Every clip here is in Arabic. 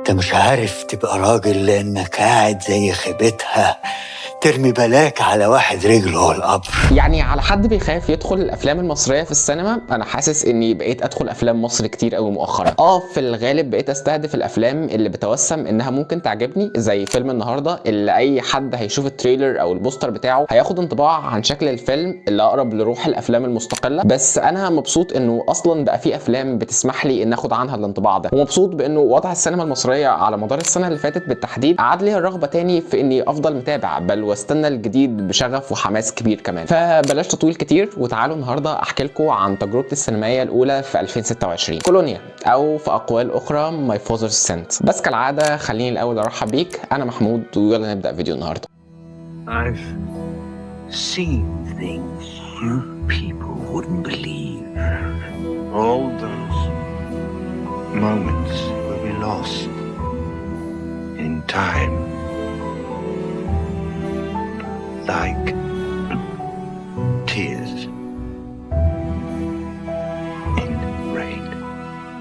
انت مش عارف تبقى راجل لانك قاعد زي خيبتها ترمي بلاك على واحد رجله القبر. يعني على حد بيخاف يدخل الافلام المصريه في السينما، انا حاسس اني بقيت ادخل افلام مصر كتير قوي مؤخرا. في الغالب بقيت استهدف الافلام اللي بتوسم انها ممكن تعجبني، زي فيلم النهارده اللي اي حد هيشوف التريلر او البوستر بتاعه هياخد انطباع عن شكل الفيلم اللي اقرب لروح الافلام المستقله. بس انا مبسوط انه اصلا بقى في افلام بتسمح لي ان اخد عنها الانطباع ده، ومبسوط بانه وضع السينما المصريه على مدار السنه اللي فاتت بالتحديد قعد لي الرغبه تاني في اني افضل متابع بل واستنى الجديد بشغف وحماس كبير كمان. فبلاش تطويل كتير وتعالوا النهارده احكي لكم عن تجربتي السينمائيه الاولى في 2026 كولونيا، او في اقوال اخرى ماي فازرز سنت. بس كالعاده خليني الاول ارحب بيك، انا محمود ويلا نبدا فيديو النهارده. I've seen things you people wouldn't believe. All those moments will be lost in time. Like tears in rain.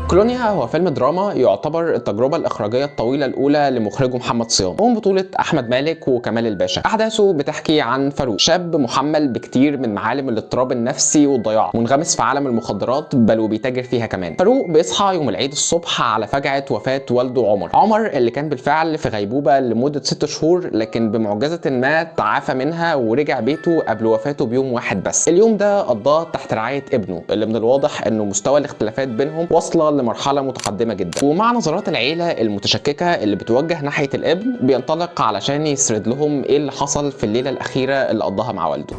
كولونيا هو فيلم دراما يعتبر التجربة الإخراجية الطويلة الأولى لمخرجه محمد صيام، ومن بطولة أحمد مالك وكمال الباشا. أحداثه بتحكي عن فاروق، شاب محمل بكتير من معالم الاضطراب النفسي والضياع، منغمس في عالم المخدرات بل وبيتاجر فيها كمان. فاروق بيصحى يوم العيد الصبح على فجعة وفاة والده عمر اللي كان بالفعل في غيبوبة لمدة 6 شهور، لكن بمعجزة ما تعافى منها ورجع بيته قبل وفاته بيوم واحد بس. اليوم ده قضاه تحت رعاية ابنه اللي من الواضح إنه مستوى الاختلافات بينهم واصلة لمرحلة متقدمة جدا. ومع نظرات العيلة المتشككة اللي بتوجه ناحية الابن بينطلق علشان يسرد لهم ايه اللي حصل في الليلة الأخيرة اللي قضاها مع والده.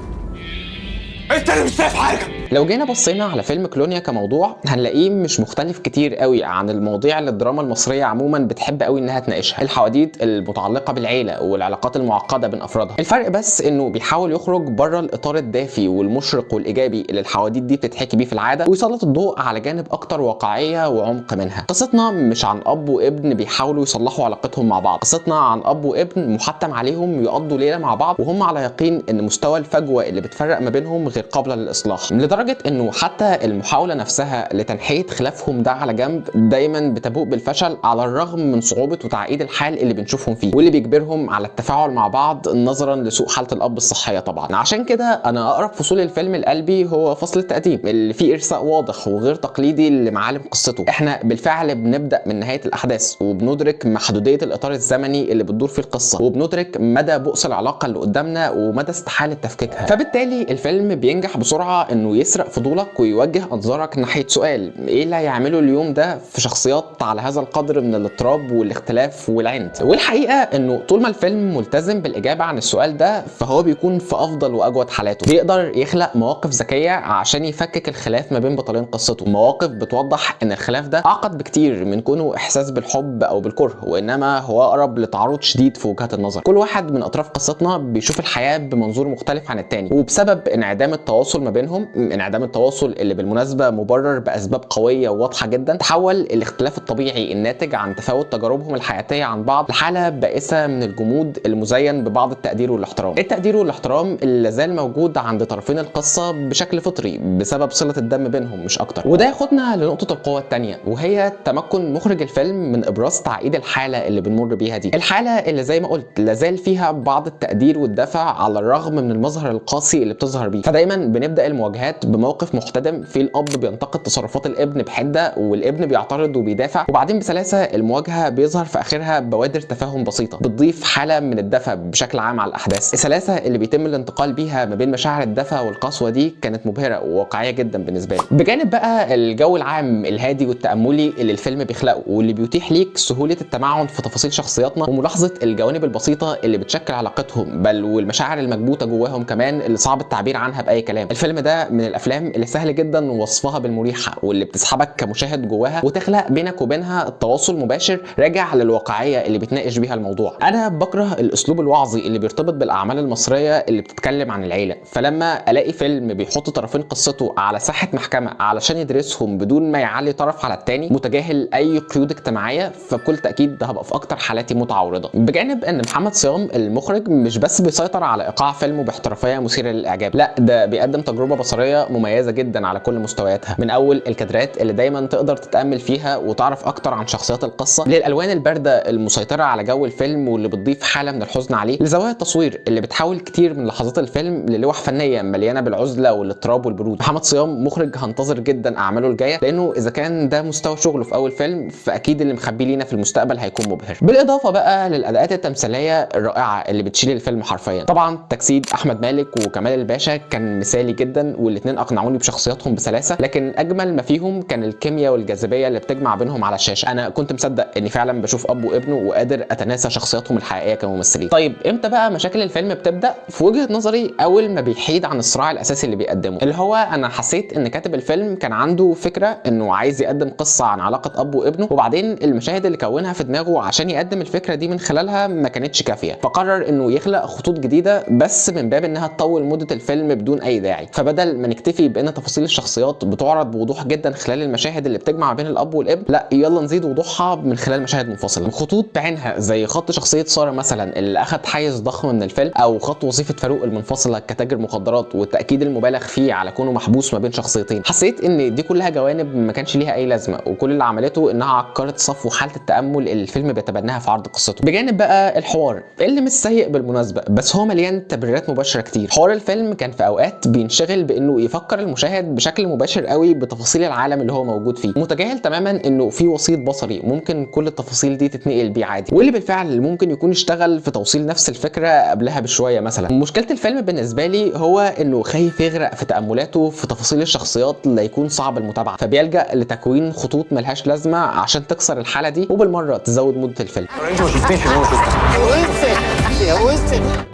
انت اللي مش شايف حاجه. لو جينا بصينا على فيلم كولونيا كموضوع هنلاقيه مش مختلف كتير قوي عن المواضيع اللي الدراما المصريه عموما بتحب قوي انها تناقشها، الحواديت المتعلقه بالعيله والعلاقات المعقده بين افرادها. الفرق بس انه بيحاول يخرج بره الاطار الدافي والمشرق والايجابي اللي الحواديت دي بتتحكي بيه في العاده، ويسلط الضوء على جانب اكتر واقعيه وعمق منها. قصتنا مش عن اب وابن بيحاولوا يصلحوا علاقتهم مع بعض، قصتنا عن اب وابن محتم عليهم يقضوا ليله مع بعض وهم على يقين ان مستوى الفجوه اللي بتفرق ما بينهم غير قابله للاصلاح، لدرجه انه حتى المحاوله نفسها لتنحيه خلافهم ده على جنب دايما بتبوء بالفشل، على الرغم من صعوبه وتعقيد الحال اللي بنشوفهم فيه واللي بيجبرهم على التفاعل مع بعض نظرا لسوء حاله الاب الصحيه طبعا. عشان كده انا اقرب فصول الفيلم القلبي هو فصل التقديم اللي فيه ارساء واضح وغير تقليدي لمعالم قصته. احنا بالفعل بنبدا من نهايه الاحداث وبندرك محدوديه الاطار الزمني اللي بتدور فيه القصه، وبندرك مدى بؤس العلاقه اللي قدامنا ومدى استحاله تفكيكها. فبالتالي الفيلم بينجح بسرعه انه يسرق فضولك ويوجه انظارك ناحيه سؤال ايه اللي هيعمله اليوم ده في شخصيات على هذا القدر من الاضطراب والاختلاف والعند. والحقيقه انه طول ما الفيلم ملتزم بالاجابه عن السؤال ده فهو بيكون في افضل واجود حالاته، بيقدر يخلق مواقف ذكيه عشان يفكك الخلاف ما بين بطلين قصته، مواقف بتوضح ان الخلاف ده اعقد بكتير من كونه احساس بالحب او بالكره، وانما هو اقرب لتعارض شديد في وجهات النظر. كل واحد من اطراف قصتنا بيشوف الحياه بمنظور مختلف عن التاني، وبسبب انعدام التواصل ما بينهم، انعدام التواصل اللي بالمناسبه مبرر باسباب قويه وواضحه جدا، تحول الاختلاف الطبيعي الناتج عن تفاوت تجاربهم الحياتيه عن بعض لحاله بائسه من الجمود المزين ببعض التقدير والاحترام. التقدير والاحترام اللي لازال موجود عند طرفين القصه بشكل فطري بسبب صله الدم بينهم مش اكتر. وده ياخدنا لنقطه القوه الثانيه، وهي تمكن مخرج الفيلم من ابراز تعقيد الحاله اللي بنمر بيها دي، الحاله اللي زي ما قلت لازال فيها بعض التقدير والدفع على الرغم من المظهر القاسي اللي بتظهر بيه. فدايما بنبدا المواجهات بموقف محتدم في الاب بينتقد تصرفات الابن بحده والابن بيعترض وبيدافع، وبعدين بسلاسه المواجهه بيظهر في اخرها بوادر تفاهم بسيطه بتضيف حاله من الدفى بشكل عام على الاحداث. السلاسه اللي بيتم الانتقال بيها ما بين مشاعر الدفى والقسوه دي كانت مبهره وواقعيه جدا بالنسبه لي، بجانب بقى الجو العام الهادي والتاملي اللي الفيلم بيخلقه واللي بيتيح ليك سهوله التمعن في تفاصيل شخصياتنا وملاحظه الجوانب البسيطه اللي بتشكل علاقتهم بل والمشاعر المكبوته جواهم كمان اللي صعب التعبير عنها باي كلام. الفيلم ده من الافلام اللي سهل جدا وصفها بالمريحه واللي بتسحبك كمشاهد جواها وتخلق بينك وبينها التواصل مباشر راجع للواقعيه اللي بتناقش بيها الموضوع. انا بكره الاسلوب الوعظي اللي بيرتبط بالاعمال المصريه اللي بتتكلم عن العيله، فلما الاقي فيلم بيحط طرفين قصته على ساحه محكمه علشان يدرسهم بدون ما يعلي طرف على التاني متجاهل اي قيود اجتماعيه، فبكل تاكيد ده هبقى في اكتر حالاتي متعه ورضا. بجانب ان محمد صيام المخرج مش بس بيسيطر على ايقاع فيلمه باحترافيه مثيره للاعجاب، لا ده بيقدم تجربه بصريه شخصيه مميزه جدا على كل مستوياتها، من اول الكادرات اللي دايما تقدر تتامل فيها وتعرف اكتر عن شخصيات القصه، للالوان البارده المسيطره على جو الفيلم واللي بتضيف حاله من الحزن عليه، لزوايا التصوير اللي بتحول كتير من لحظات الفيلم للوح فنيه مليانه بالعزله والاضطراب والبرود. محمد صيام مخرج هنتظر جدا اعماله الجايه، لانه اذا كان ده مستوى شغله في اول فيلم فاكيد اللي مخبي لينا في المستقبل هيكون مبهر. بالاضافه بقى للاداءات التمثيليه الرائعه اللي بتشيل الفيلم حرفيا. طبعا تجسيد احمد مالك وكمال الباشا كان مثالي جدا، والاثنين اقنعوني بشخصياتهم بسلاسه، لكن اجمل ما فيهم كان الكيمياء والجاذبيه اللي بتجمع بينهم على الشاشه. انا كنت مصدق اني فعلا بشوف اب وابنه وقادر اتناسى شخصياتهم الحقيقيه كممثلين. طيب امتى بقى مشاكل الفيلم بتبدا؟ في وجهه نظري اول ما بيحيد عن الصراع الاساسي اللي بيقدمه، اللي هو انا حسيت ان كاتب الفيلم كان عنده فكره انه عايز يقدم قصه عن علاقه اب وابنه، وبعدين المشاهد اللي كونها في دماغه عشان يقدم الفكره دي من خلالها ما كانتش كافيه، فقرر انه يخلق خطوط جديده بس من باب انها تطول مده الفيلم بدون اي داعي. فبدل ما نكتفي بان تفاصيل الشخصيات بتعرض بوضوح جدا خلال المشاهد اللي بتجمع بين الاب والابن، لا يلا نزيد وضوحها من خلال مشاهد منفصله. خطوط بعينها زي خط شخصيه ساره مثلا اللي اخذ حيز ضخم من الفيلم، او خط وظيفه فاروق المنفصله كتاجر مخدرات والتاكيد المبالغ فيه على كونه محبوس ما بين شخصيتين. حسيت ان دي كلها جوانب ما كانش ليها اي لازمه، وكل اللي عملته انها عكرت صفو حاله التامل اللي الفيلم بيتبناها في عرض قصته. بجانب بقى الحوار اللي مش سيء بالمناسبه، بس هو مليان تبريرات مباشره كتير. حوار الفيلم كان في اوقات بينشغل بانه يفكر المشاهد بشكل مباشر قوي بتفاصيل العالم اللي هو موجود فيه، متجاهل تماما انه في وسيط بصري ممكن كل التفاصيل دي تتنقل بيه عادي، واللي بالفعل ممكن يكون اشتغل في توصيل نفس الفكره قبلها بشويه مثلا. مشكله الفيلم بالنسبه لي هو انه خايف يغرق في تاملاته في تفاصيل الشخصيات اللي يكون صعب المتابعه، فبيلجا لتكوين خطوط ملهاش لازمه عشان تكسر الحاله دي وبالمره تزود مده الفيلم. انت ما شفتيش اللي انا شفته.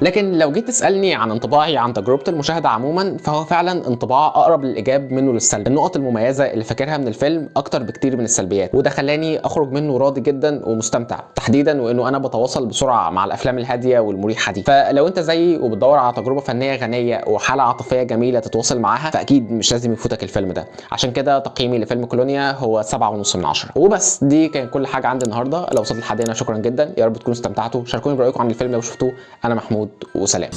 لكن لو جيت تسالني عن انطباعي عن تجربه المشاهده عموما، فهو فعلا انطباع اقرب للايجاب منه للسلب. النقط المميزه اللي فاكرها من الفيلم اكتر بكتير من السلبيات، وده خلاني اخرج منه راضي جدا ومستمتع، تحديدا وانه انا بتواصل بسرعه مع الافلام الهاديه والمريحه دي. فلو انت زيي وبتدور على تجربه فنيه غنيه وحاله عاطفيه جميله تتواصل معاها، فاكيد مش لازم يفوتك الفيلم ده. عشان كده تقييمي لفيلم كولونيا هو 7.5 من 10. وبس دي كان كل حاجه عندي النهارده. لو وصلت لحد هنا شكرا جدا، يا رب تكونوا استمتعتوا. شاركوني برايكم عن الفيلم لو شفتوه. انا محمود وسلام.